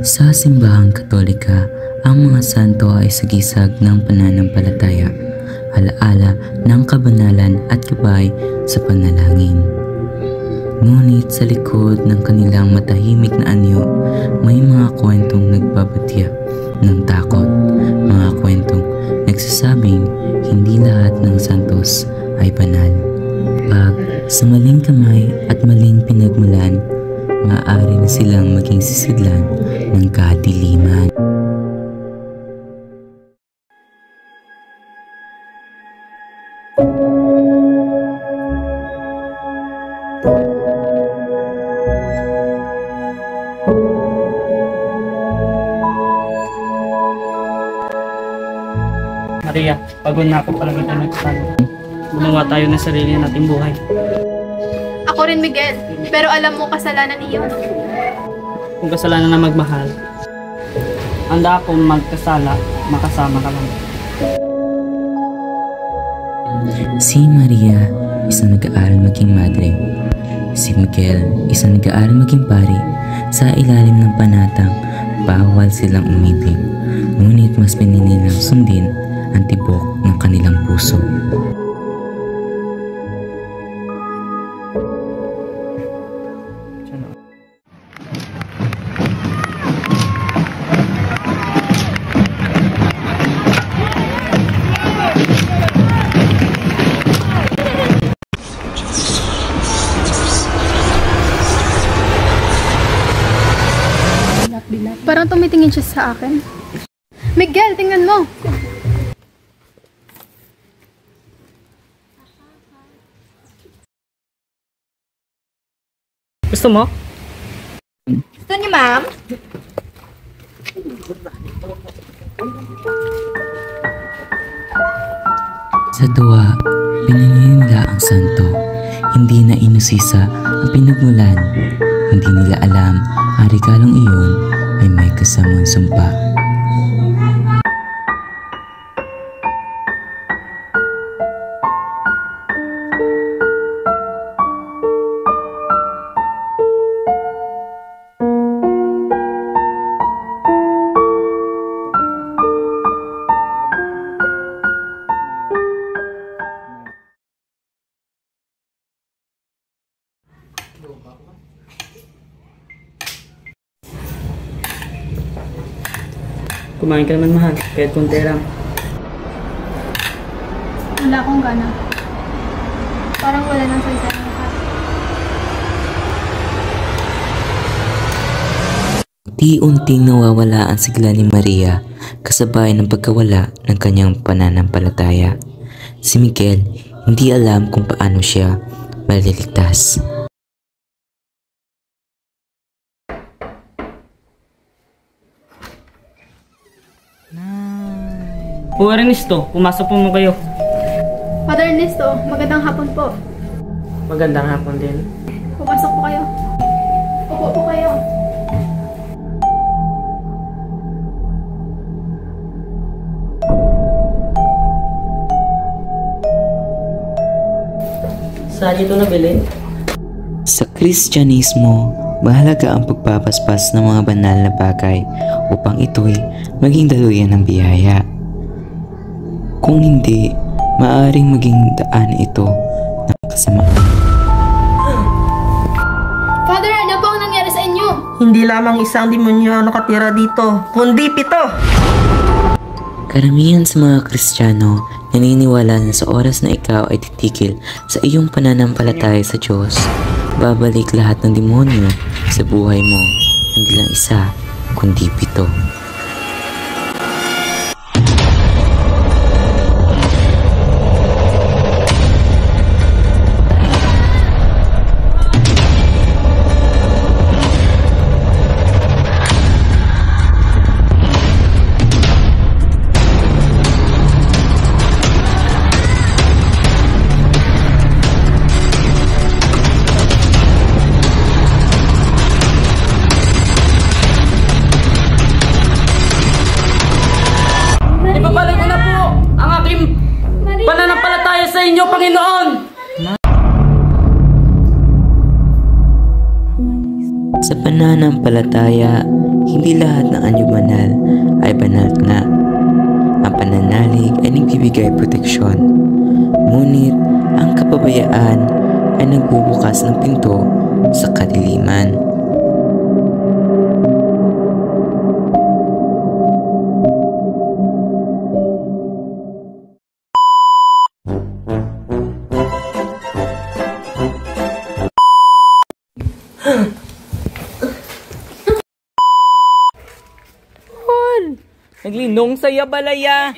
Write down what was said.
Sa simbahang Katolika, ang mga santo ay sagisag ng pananampalataya, alaala ng kabanalan at gabay sa panalangin. Ngunit sa likod ng kanilang matahimik na anyo, may mga kwentong nagbabatya ng takot, mga kwentong nagsasabing hindi lahat ng santos ay banal. Pag sa maling kamay at maling pinagmulan, maaari na silang maging sisidlan ng kadiliman. Maria, pagod na ako palamitan ng kasama. Gumawa tayo ng sarili nating buhay. Ako rin, Miguel. Pero alam mo, kasalanan iyon. Kung kasalanan na magmahal, handa akong magkasala, makasama ka lang. Si Maria, isang nag-aaral maging madre. Si Miguel, isang nag-aaral maging pari. Sa ilalim ng panatang, bawal silang umibig. Ngunit mas pinili nilang sundin ang tibok ng kanilang puso. Parang tumitingin siya sa akin. Miguel, tingnan mo! Gusto mo? Gusto niyo, ma'am? Sa tuwa, pinaninila ang santo. Hindi na inusisa ang pinagmulan. Hindi nila alam ang regalong iyon ay may kasamang sumpa. Kumain ka naman, mahal. Kahit konti lang. Wala akong gana. Parang wala nang salita ng lahat. Unti-unting nawawala ang sigla ni Maria kasabay ng pagkawala ng kanyang pananampalataya. Si Miguel hindi alam kung paano siya maliligtas. O Ernesto, pumasok po mo kayo. Father Ernesto, magandang hapon po. Magandang hapon din. Pumasok po kayo. Upo po kayo. Saan ito nabili? Sa Kristyanismo, mahalaga ang pagpapaspas ng mga banal na bagay upang ito'y maging daluyan ng biyaya. Kung hindi, maaaring maging daan ito ng kasamaan. Father, ano po ang nangyari sa inyo? Hindi lamang isang demonyo ang nakatira dito, kundi 7. Karamihan sa mga Kristiyano naniniwala na sa oras na ikaw ay titigil sa iyong pananampalataya sa Diyos, babalik lahat ng demonyo sa buhay mo, hindi lang isa, kundi 7. inyo, Panginoon! Sa pananampalataya, Hindi lahat ng anyo banal ay banal nga. Ang pananalig ay nagbibigay proteksyon. Ngunit ang kapabayaan ay nagbubukas ng pinto sa kadiliman. Naglinong saya balaya.